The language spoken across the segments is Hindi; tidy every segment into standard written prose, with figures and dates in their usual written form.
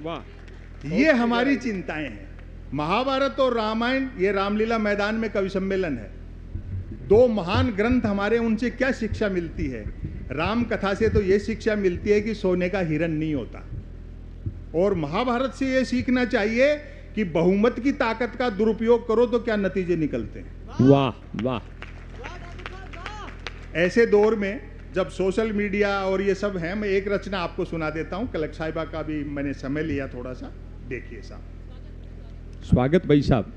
वाह, ये हमारी चिंताएं हैं। महाभारत और रामायण ये रामलीला मैदान में कवि सम्मेलन है। दो महान ग्रंथ हमारे, उनसे क्या शिक्षा मिलती है? राम कथा से तो ये शिक्षा मिलती है कि सोने का हिरण नहीं होता, और महाभारत से ये सीखना चाहिए कि बहुमत की ताकत का दुरुपयोग करो तो क्या नतीजे निकलते हैं। वाह वाह। ऐसे दौर में जब सोशल मीडिया और ये सब है, मैं एक रचना आपको सुना देता हूं। कलक साहिबा का भी मैंने समय लिया थोड़ा सा, देखिए साहब। स्वागत भाई साहब।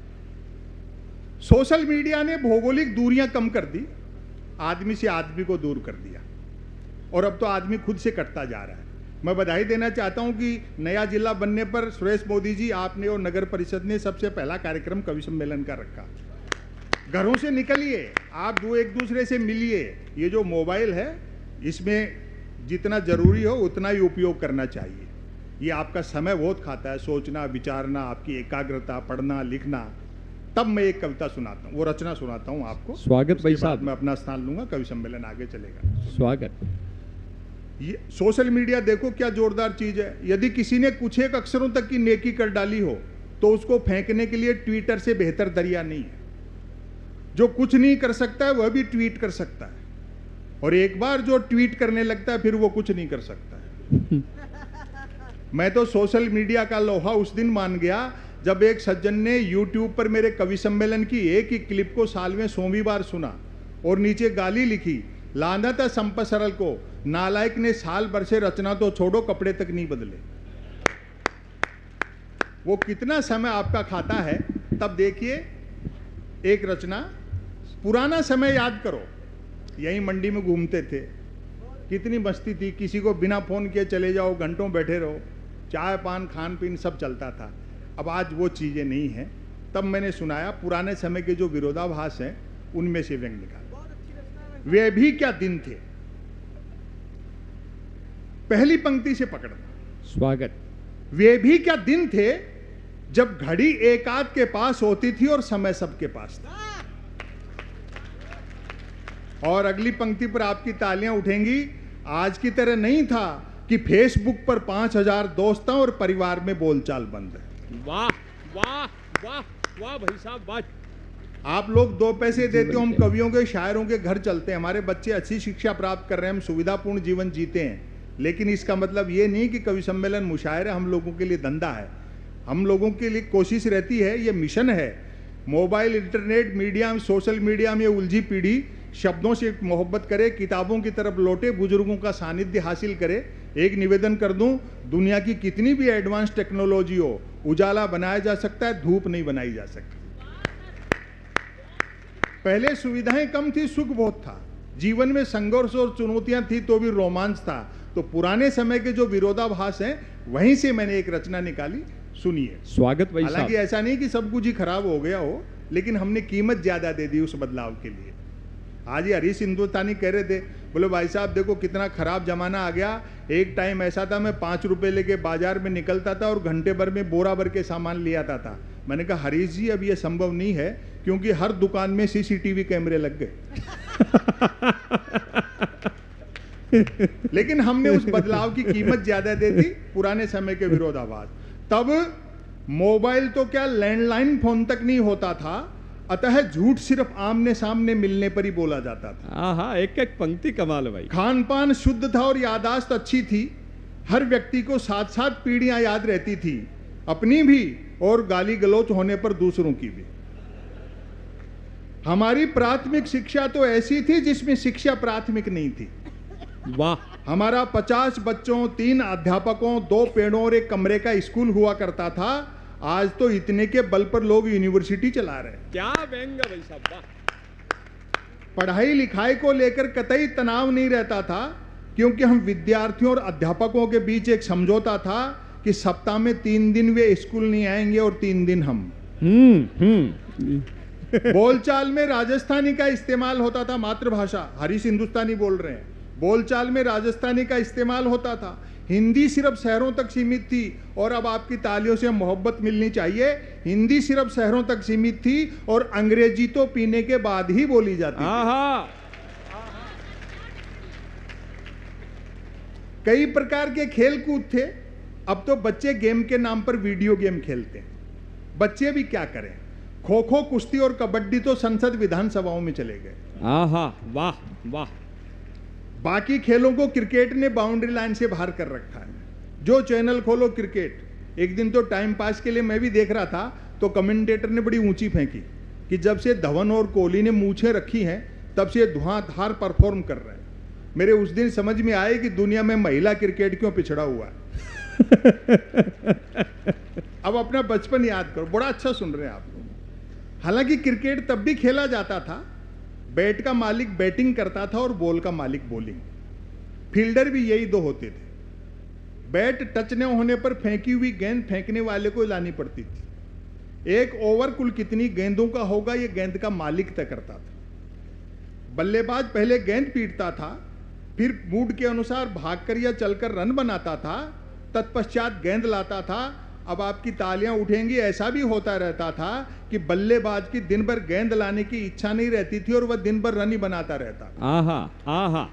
सोशल मीडिया ने भौगोलिक दूरियां कम कर दी, आदमी से आदमी को दूर कर दिया, और अब तो आदमी खुद से कटता जा रहा है। मैं बधाई देना चाहता हूं कि नया जिला बनने पर सुरेश मोदी जी, आपने और नगर परिषद ने सबसे पहला कार्यक्रम कवि सम्मेलन का रखा। घरों से निकलिए, आप एक दूसरे से मिलिए। ये जो मोबाइल है, इसमें जितना जरूरी हो उतना ही उपयोग करना चाहिए। ये आपका समय बहुत खाता है, सोचना, विचारना, आपकी एकाग्रता, पढ़ना, लिखना। तब मैं एक कविता सुनाता हूँ, वो रचना सुनाता हूँ आपको। स्वागत भाई साहब। मैं अपना स्थान लूंगा, कवि सम्मेलन आगे चलेगा। स्वागत। ये सोशल मीडिया देखो क्या जोरदार चीज है। यदि किसी ने कुछ एक अक्षरों तक की नेकी कर डाली हो तो उसको फेंकने के लिए ट्विटर से बेहतर दरिया नहीं है। जो कुछ नहीं कर सकता है वह भी ट्वीट कर सकता है, और एक बार जो ट्वीट करने लगता है फिर वो कुछ नहीं कर सकता है। मैं तो सोशल मीडिया का लोहा उस दिन मान गया जब एक सज्जन ने यूट्यूब पर मेरे कवि सम्मेलन की एक ही क्लिप को साल में 100वीं बार सुना और नीचे गाली लिखी, लानत है संप सरल को, नालायक ने साल भर से रचना तो छोड़ो कपड़े तक नहीं बदले। वो कितना समय आपका खाता है। तब देखिए एक रचना, पुराना समय याद करो। यहीं मंडी में घूमते थे, कितनी मस्ती थी, किसी को बिना फोन किए चले जाओ, घंटों बैठे रहो, चाय पान खान पीन सब चलता था। अब आज वो चीजें नहीं हैं। तब मैंने सुनाया पुराने समय के जो विरोधाभास हैं उनमें से व्यंग निकाला। वे भी क्या दिन थे, पहली पंक्ति से पकड़ना। स्वागत। वे भी क्या दिन थे जब घड़ी एक आध के पास होती थी और समय सबके पास था। और अगली पंक्ति पर आपकी तालियां उठेंगी। आज की तरह नहीं था कि फेसबुक पर 5000 दोस्त हैं और परिवार में बोलचाल बंद है। वाह वाह वाह वाह भाई साहब, वाह। आप लोग 2 पैसे देते हो, हम कवियों के शायरों के घर चलते हैं, हमारे बच्चे अच्छी शिक्षा प्राप्त कर रहे हैं, हम सुविधापूर्ण जीवन जीते हैं। लेकिन इसका मतलब ये नहीं कि कवि सम्मेलन मुशायरा हम लोगों के लिए धंधा है। हम लोगों के लिए कोशिश रहती है, ये मिशन है। Mobile, internet, media, social media में उलझी पीढ़ी शब्दों से मोहब्बत करे, किताबों की तरफ लौटे, बुजुर्गों का सानिध्य हासिल करे। एक निवेदन कर दूं, दुनिया की कितनी भी एडवांस टेक्नोलॉजी हो, उजाला बनाया जा सकता है, धूप नहीं बनाई जा सकती। पहले सुविधाएं कम थी, सुख बहुत था, जीवन में संघर्ष और चुनौतियां थी तो भी रोमांच था। तो पुराने समय के जो विरोधाभास हैं वहीं से मैंने एक रचना निकाली, सुनिए। स्वागत भाई साहब। हालांकि ऐसा नहीं कि सब कुछ ही खराब हो गया हो, लेकिन हमने कीमत ज्यादा दे दी उस बदलाव के लिए। आज ही हरीश हिंदुस्तानी कह रहे थे, बोले भाई साहब देखो कितना खराब जमाना आ गया। एक टाइम ऐसा था, मैं 5 रुपए लेके बाजार में निकलता था और घंटे भर में बोरा भर के सामान ले आता था। मैंने कहा हरीश जी अब ये संभव नहीं है, क्योंकि हर दुकान में सीसीटीवी कैमरे लग गए। लेकिन हमने उस बदलाव की कीमत ज्यादा दे दी, पुराने समय के विरोधाभास। तब मोबाइल तो क्या, लैंडलाइन फोन तक नहीं होता था, अतः झूठ सिर्फ आमने सामने मिलने पर ही बोला जाता था। हाँ, एक एक पंक्ति कमाल भाई। खान पान शुद्ध था और यादाश्त अच्छी थी, हर व्यक्ति को 7-7 पीढ़ियां याद रहती थी, अपनी भी और गाली गलौच होने पर दूसरों की भी। हमारी प्राथमिक शिक्षा तो ऐसी थी जिसमें शिक्षा प्राथमिक नहीं थी। वाह। हमारा 50 बच्चों, 3 अध्यापकों, 2 पेड़ों और एक कमरे का स्कूल हुआ करता था। आज तो इतने के बल पर लोग यूनिवर्सिटी चला रहे हैं। क्या व्यंग भाई साहब, वाह। पढ़ाई लिखाई को लेकर कतई तनाव नहीं रहता था, क्योंकि हम विद्यार्थियों और अध्यापकों के बीच एक समझौता था कि सप्ताह में 3 दिन वे स्कूल नहीं आएंगे और 3 दिन हम। बोलचाल में राजस्थानी का इस्तेमाल होता था, मातृभाषा, हरीश हिंदुस्तानी बोल रहे हैं। बोलचाल में राजस्थानी का इस्तेमाल होता था। हिंदी सिर्फ शहरों तक सीमित थी, और अब आपकी तालियों से मोहब्बत मिलनी चाहिए। हिंदी सिर्फ शहरों तक सीमित थी और अंग्रेजी तो पीने के बाद ही बोली जाती थी। कई प्रकार के खेल कूद थे, अब तो बच्चे गेम के नाम पर वीडियो गेम खेलते हैं। बच्चे भी क्या करें, खो खो, कुश्ती और कबड्डी तो संसद विधानसभाओं में चले गए। आहा, वाह वाह। बाकी खेलों को क्रिकेट ने बाउंड्री लाइन से बाहर कर रखा है। जो चैनल खोलो क्रिकेट। एक दिन तो टाइम पास के लिए मैं भी देख रहा था, तो कमेंटेटर ने बड़ी ऊंची फेंकी कि जब से धवन और कोहली ने मूछें रखी हैं तब से धुआंधार परफॉर्म कर रहे हैं। मेरे उस दिन समझ में आए कि दुनिया में महिला क्रिकेट क्यों पिछड़ा हुआ है। अब अपना बचपन याद करो, बड़ा अच्छा सुन रहे हैं आप लोग। हालांकि क्रिकेट तब भी खेला जाता था, बैट का मालिक बैटिंग करता था और बॉल का मालिक बॉलिंग। फील्डर भी यही दो होते थे। बैट टच न होने पर फेंकी हुई गेंद फेंकने वाले को लानी पड़ती थी। एक ओवर कुल कितनी गेंदों का होगा यह गेंद का मालिक तय करता था। बल्लेबाज पहले गेंद पीटता था, फिर मूड के अनुसार भागकर या चलकर रन बनाता था, तत्पश्चात गेंद लाता था। अब आपकी तालियां उठेंगी, ऐसा भी होता रहता था कि बल्लेबाज की दिन भर गेंद लाने की इच्छा नहीं रहती थी और वह दिन भर रन ही बनाता रहता। आहा आहा।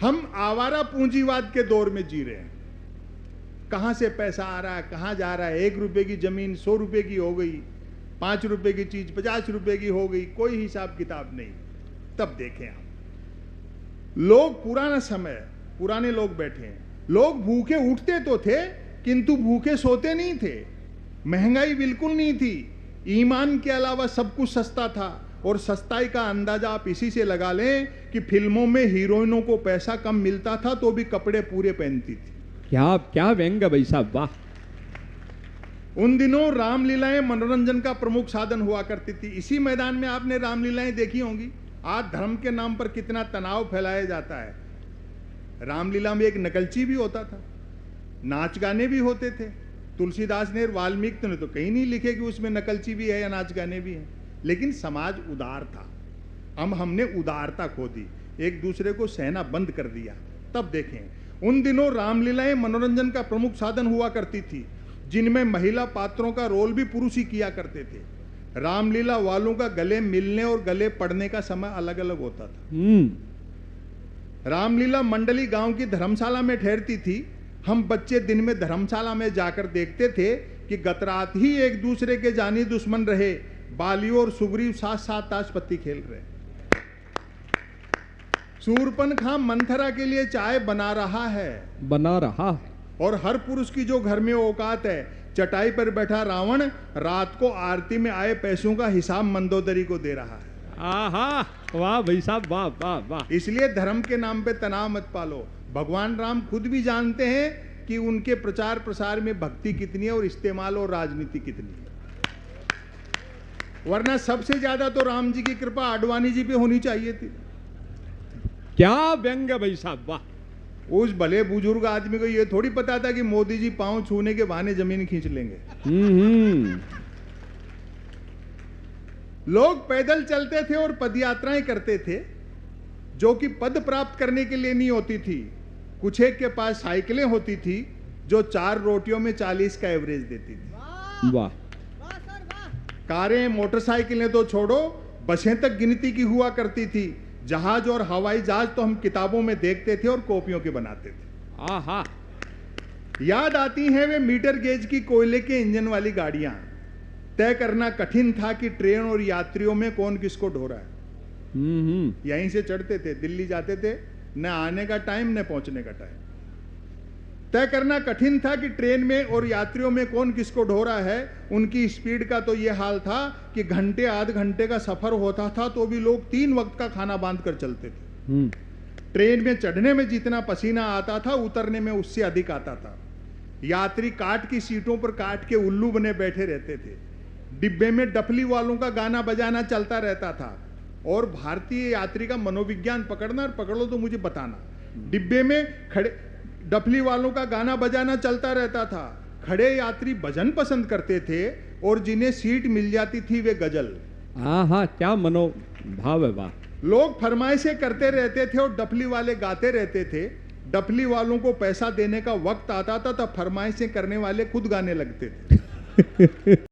हम आवारा पूंजीवाद के दौर में जी रहे हैं। कहां से पैसा आ रहा है, कहां जा रहा है। 1 रुपए की जमीन 100 रुपए की हो गई, 5 रुपए की चीज 50 रुपए की हो गई, कोई हिसाब किताब नहीं। तब देखें आप, लोग पुराना समय, पुराने लोग बैठे हैं। लोग भूखे उठते तो थे किंतु भूखे सोते नहीं थे। महंगाई बिल्कुल नहीं थी। ईमान के अलावा सब कुछ सस्ता था। और सस्ताई का अंदाजा आप इसी से लगा लें कि फिल्मों में हीरोइनों को पैसा कम मिलता था तो भी कपड़े पूरे पहनती थी। क्या क्या व्यंग भाई साहब, वाह। उन दिनों रामलीलाएं मनोरंजन का प्रमुख साधन हुआ करती थी। इसी मैदान में आपने रामलीलाएं देखी होंगी। आज धर्म के नाम पर कितना तनाव फैलाया जाता है। रामलीला में एक नकलची भी होता था, नाच गाने भी होते थे। तुलसीदास ने, वाल्मीकि ने तो कहीं नहीं लिखे कि उसमें नकलची भी है या नाच गाने भी हैं। लेकिन समाज उदार था। हमने उदारता खो दी, एक दूसरे को सहना बंद कर दिया। तब देखें, उन दिनों रामलीलाएं मनोरंजन का प्रमुख साधन हुआ करती थी, जिनमें महिला पात्रों का रोल भी पुरुष ही किया करते थे। रामलीला वालों का गले मिलने और गले पड़ने का समय अलग अलग होता था। रामलीला मंडली गांव की धर्मशाला में ठहरती थी। हम बच्चे दिन में धर्मशाला में जाकर देखते थे कि गतरात ही एक दूसरे के जानी दुश्मन रहे बाली और सुग्रीव साथ साथ ताश पत्ती खेल रहे। शूरपनखा मंथरा के लिए चाय बना रहा है, और हर पुरुष की जो घर में औकात है, चटाई पर बैठा रावण रात को आरती में आए पैसों का हिसाब मंदोदरी को दे रहा है। आहा, वाह भाई साहब, वाह वाह वाह। इसलिए धर्म के नाम पे तनाव मत पालो। भगवान राम खुद भी जानते हैं कि उनके प्रचार प्रसार में भक्ति कितनी है और इस्तेमाल और राजनीति कितनी है। वरना सबसे ज्यादा तो राम जी की कृपा आडवाणी जी पे होनी चाहिए थी। क्या व्यंग भाई साहब, वाह। उस भले बुजुर्ग आदमी को ये थोड़ी पता था कि मोदी जी पांव छूने के बहाने जमीन खींच लेंगे। लोग पैदल चलते थे और पदयात्राएं करते थे, जो कि पद प्राप्त करने के लिए नहीं होती थी। कुछ एक के पास साइकिलें होती थी जो 4 रोटियों में 40 का एवरेज देती थी। वाह। कारें मोटरसाइकिलें तो छोड़ो, बसें तक गिनती की हुआ करती थी। जहाज और हवाई जहाज तो हम किताबों में देखते थे और कॉपियों के बनाते थे। आहा। याद आती हैं वे मीटर गेज की कोयले के इंजन वाली गाड़ियां। तय करना कठिन था कि ट्रेन और यात्रियों में कौन किसको ढो रहा है। यहीं से चढ़ते थे, दिल्ली जाते थे, न आने का टाइम न पहुंचने का टाइम। तय करना कठिन था कि ट्रेन में और यात्रियों में कौन किसको ढो रहा है। उनकी स्पीड का तो यह हाल था कि घंटे आध घंटे का सफर होता था तो भी लोग 3 वक्त का खाना बांध कर चलते थे। ट्रेन में चढ़ने में जितना पसीना आता था, उतरने में उससे अधिक आता था। यात्री काट की सीटों पर काट के उल्लू बने बैठे रहते थे। डिब्बे में डफली वालों का गाना बजाना चलता रहता था। और भारतीय यात्री का मनोविज्ञान पकड़ना, और पकड़ लो तो मुझे बताना। डिब्बे में खड़े डफली वालों का गाना बजाना चलता रहता था। खड़े यात्री भजन पसंद करते थे और जिन्हें सीट मिल जाती थी वे गजल। आहा, क्या मनोभाव है, वाह। लोग फरमाइशें करते रहते थे और डफली वाले गाते रहते थे। डफली वालों को पैसा देने का वक्त आता था तब फरमाइशें करने वाले खुद गाने लगते थे।